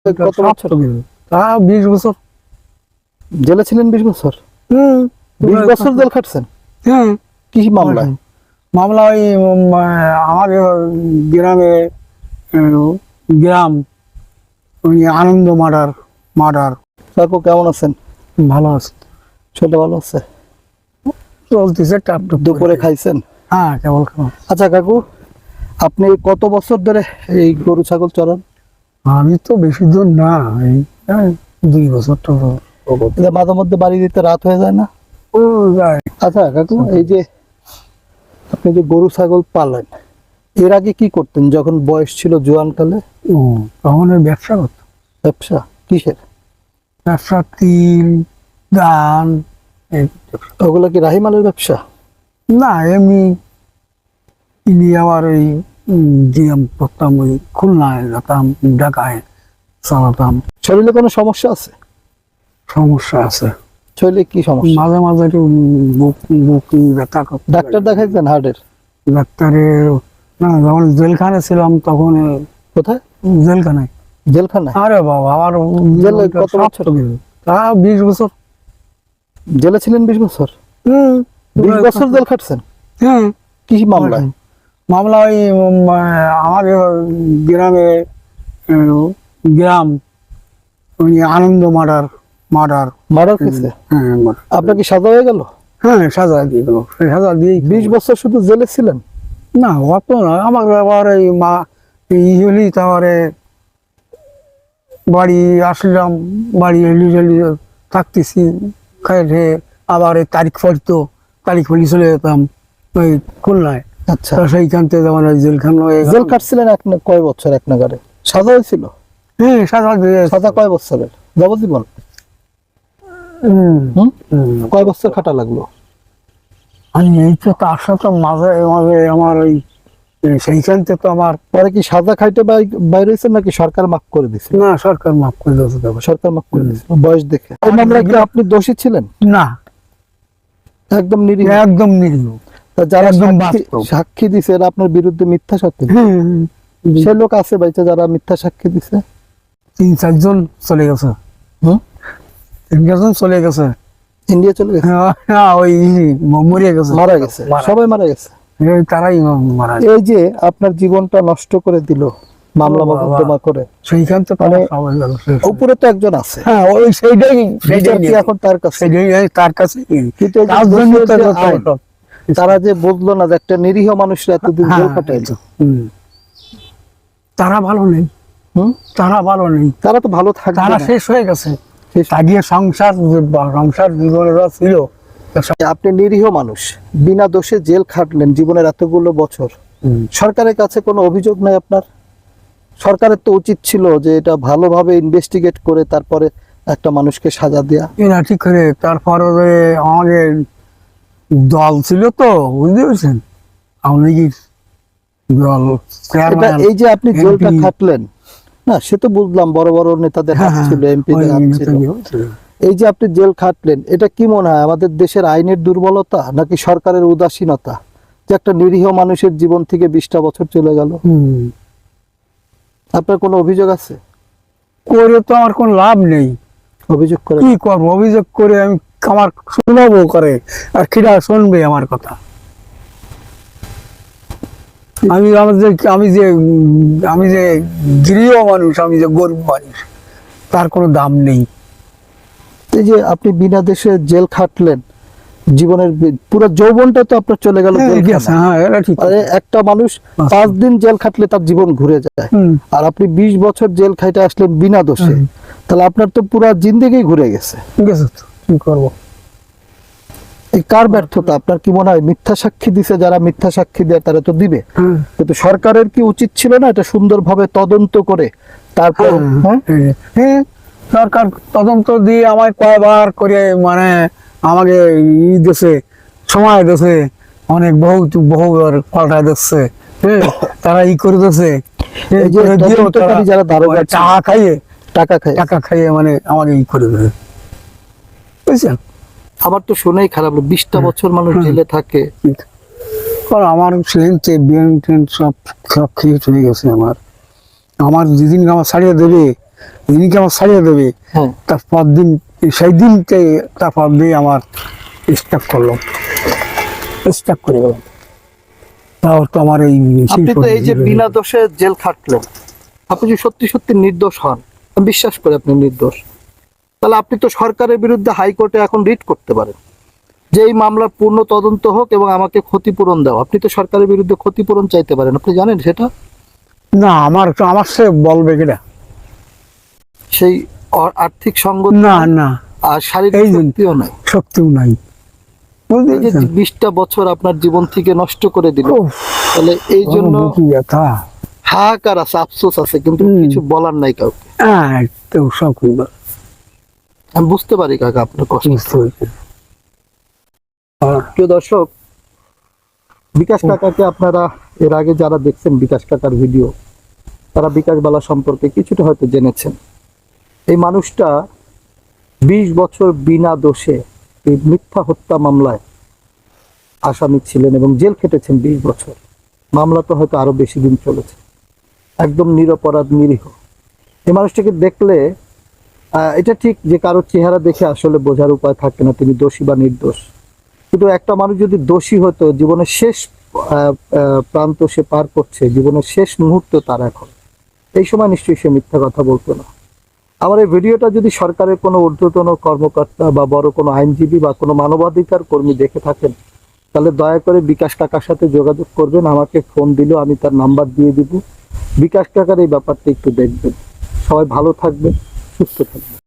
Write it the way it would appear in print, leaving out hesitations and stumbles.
কত বছর? 20 বছর জেলে ছিলেন? 20 বছর? 20 বছর জেল খাটছেন? হ্যাঁ। কি মামলায়? মামলা ওই আমার গ্রামে গ্রাম ওই আনন্দ মার্ডার। কাকু কেমন আছেন? ভালো আছে, ছোট ভালো আছে? চলতেছে টাপ টুপ দুপুরে খাইছেন? হ্যাঁ কেবল খাওয়া। আচ্ছা কাকু, আপনি কত বছর ধরে এই গরু ছাগল চড়ান? আমি তো বেশি দূর না, এই 2 বছর তো মাঝে মধ্যে বাড়ি দিতে রাত হয়ে যায় না? ও যায়। আচ্ছা কাকু, এই যে আপনি যে গরু ছাগল পালেন, এর আগে কি করতেন যখন বয়স ছিল জোয়ান কালে? তখন ওই ব্যবসা করতো। ব্যবসা কিসের? ব্যবসা তিল ধান। ওগুলো কি রাহিমালের ব্যবসা? না এমনি কিনি, আবার ওই জিএম করতাম, ওই খুলনায় যেতাম, ঢাকায় চালাতাম। শরীরে কোনো সমস্যা আছে? সমস্যা আছে, শরীরে কি সমস্যা? মাঝে মাঝে একটু বুক ব্যথা করতো। ডাক্তার দেখাইছেন হার্টের? ডাক্তারের না, যখন জেলখানে ছিলাম তখন। কোথায়? জেলখানায়। জেলখানায়? আরে বাবা, আমার জেলে কত বছর? 20 বছর জেলে ছিলেন? 20 বছর? 20 বছর জেল খাটছেন? হ্যাঁ। কি মামলায়? মামলা ওই আমার গ্রামে গ্রাম ওই আনন্দ মার্ডার। মার্ডার কেসে? হ্যাঁ আপনার কি সাজা হয়ে গেল? হ্যাঁ, সাজা দিয়ে গেল। সাজা দিয়ে 20 বছর শুধু জেলে ছিলেন? না, অত না। আমার আবার এই হলি তারপরে বাড়ি আসলাম, বাড়ি এলি থাকতেছি, খাইলে আবার এই তারিখ ফলি চলে যেতাম ওই খুলনায়। আচ্ছা, সেইখান থেকে যেমন জেলখানা হয়ে গেল। জেল কাটছিলেন কয় বছর এক নাগারে? সাজা হয়েছিল? হ্যাঁ, সাজা দিয়ে। সাজা কয় বছরের? যাবজ্জীবন? কয় বছর খাটা লাগলো? আমি এই তো তার সাথে মাঝে মাঝে আমার ওই সেইখান থেকে তো আমার। পরে কি সাজা খাইতে বাইর হয়েছেন নাকি সরকার মাফ করে দিছে? না, সরকার মাফ করে দিয়েছে। সরকার মাফ করে দিছে বয়স দেখে। এই মামলায় কি আপনি দোষী ছিলেন? না, একদম নিরীহ? একদম নিরীহ। যারা একদম সাক্ষী দিছে এরা আপনার বিরুদ্ধে মিথ্যা সাক্ষী দিছে? সে লোক আছে বাইচা যারা মিথ্যা সাক্ষী দিছে? 3-4 জন চলে গেছে। 3-4 জন চলে গেছে, ইন্ডিয়া চলে গেছে? হ্যাঁ, ওই মরে গেছে, মারা গেছে, সবাই মারা গেছে। তারাই মারা। এই যে আপনার জীবনটা নষ্ট করে দিল মামলা মোকদ্দমা করে, সেইখান থেকে উপরে তো একজন আছে। হ্যাঁ, ওই সেইটাই কি এখন তার কাছে? তার কাছে। কিন্তু তারা যে বুঝলো না যে একটা নিরীহ মানুষরা এতদিন জেল কাটাইলো। তারা ভালো নেই। তারা তো ভালো থাকবে, তারা শেষ হয়ে গেছে। আগিয়ে সংসার জীবনের ছিল। আপনি নিরীহ মানুষ, বিনা দোষে জেল খাটলেন জীবনের এতগুলো বছর। সরকারের কাছে কোনো অভিযোগ নাই আপনার? সরকারের তো উচিত ছিল যে এটা ভালোভাবে ইনভেস্টিগেট করে তারপরে একটা মানুষকে সাজা দেয়া। এরা ঠিক করে তারপরে আমাদের দল ছিল তো, বুঝতে পারছেন, আওয়ামী লীগের দল। এই যে আপনি জেলটা খাটলেন না, সে তো বুঝলাম বড় বড় নেতাদের হাত ছিল, এমপিদের হাত ছিল। এই যে আপনি জেল খাটলেন, এটা কি মনে হয় আমাদের দেশের আইনের দুর্বলতা নাকি সরকারের উদাসীনতা যে একটা নিরীহ মানুষের জীবন থেকে 20টা বছর চলে গেল? আপনার কোনো অভিযোগ আছে? করে তো আমার কোনো লাভ নেই। অভিযোগ করে কি করবো? অভিযোগ করে আমি আমার শোনাবো করে, আর কিরা শুনবে আমার কথা? আমি যে গৃহ মানুষ, আমি যে গরিব মানুষ, তার কোনো দাম নেই। এই যে আপনি বিনা দেশে জেল খাটলেন, জীবনের পুরো যৌবনটা তো আপনার চলে গেল। একটা মানুষ 5 দিন জেল খাটলে তার জীবন ঘুরে যায়, আর আপনি 20 বছর জেল খাইতে আসলেন বিনা দোষে, তাহলে আপনার তো পুরো জিন্দেগি ঘুরে গেছে। কি করবো? এই কার ব্যর্থতা? আপনার কি মনে হয় মিথ্যা সাক্ষী দিছে যারা মিথ্যা সাক্ষী দেয় তারা তো দিবে, কিন্তু সরকারের কি উচিত ছিল না এটা সুন্দরভাবে তদন্ত করে তারপর? সরকার তদন্ত দিয়ে আমায় কয়বার করে মানে আমাকে দিছে, সময় দিছে, অনেক বহুবার পাল্টায় দিচ্ছে। তারা করে দিচ্ছে যারা দারোগা টাকা খাইয়ে মানে আমাকে করে দেবে, বুঝছেন? আমার তো শুনেই খারাপ লাগলো, 20টা বছর মানুষ জেলে থাকে। আমার সব খেয়ে চলে গেছে। আমার যেদিন আমার ছাড়িয়ে দেবে দিনকে আমার ছাড়িয়ে দেবে, হ্যাঁ তারপর দিন সেই দিনকে তারপর দিয়ে আমার স্টাক করলো, স্টাক করে গেলাম। তাও তো আমার এই আপনি তো এই যে বিনা দোষে জেল খাটলেন, আপনি যদি সত্যি সত্যি নির্দোষ হন, আমি বিশ্বাস করি আপনি নির্দোষ, তাহলে আপনি তো সরকারের বিরুদ্ধে হাইকোর্টে এখন রিট করতে পারেন যে এই মামলার পূর্ণ তদন্ত হোক এবং আমাকে ক্ষতিপূরণ দাও। আপনি তো সরকারের বিরুদ্ধে ক্ষতিপূরণ চাইতে পারেন, আপনি জানেন সেটা? না, আমার সে বলবে কিনা, সেই আর্থিক সঙ্গত না না, আর শারীরিক এই যে- শক্তিও নাই। শক্তিও নাই, বুঝতে এই যে পেরেছেন? 20টা বছর আপনার জীবন থেকে নষ্ট করে দিল, উফ, তাহলে এই জন্য কি ব্যথা। হাহাকার আছে, আফসোস আছে, কিন্তু কিছু বলার নাই কাউকে। হ্যাঁ, তো সব হইবা, আমি বুঝতে পারি কাকা আপনার কষ্ট। বুঝতে হইছে। প্রিয় দর্শক, বিকাশ কাকাকে আপনারা এর আগে যারা দেখছেন বিকাশ কাকার ভিডিও, তারা বিকাশ বালা সম্পর্কে কিছুটা হয়তো জেনেছেন। এই মানুষটা 20 বছর বিনা দোষে এই মিথ্যা হত্যা মামলায় আসামি ছিলেন এবং জেল খেটেছেন 20 বছর। মামলা তো হয়তো আরো বেশি দিন চলেছে। একদম নিরপরাধ, নিরীহ। এই মানুষটাকে দেখলে এটা ঠিক যে কারো চেহারা দেখে আসলে বোঝার উপায় থাকে না তিনি দোষী বা নির্দোষ। কিন্তু একটা মানুষ যদি দোষী হতো, জীবনের শেষ প্রান্ত সে পার করছে, জীবনের শেষ মুহূর্ত তার এখন, এই সময় নিশ্চয়ই সে মিথ্যা কথা বলতো না। আমার এই ভিডিওটা যদি সরকারের কোনো ঊর্ধ্বতন কর্মকর্তা বা বড় কোনো আইনজীবী বা কোনো মানবাধিকার কর্মী দেখে থাকেন, তাহলে দয়া করে বিকাশ কাকার সাথে যোগাযোগ করবেন। আমাকে ফোন দিলেও আমি তার নাম্বার দিয়ে দিব। বিকাশ কাকার এই ব্যাপারটা একটু দেখবেন। সবাই ভালো থাকবেন, সুস্থ থাকবেন।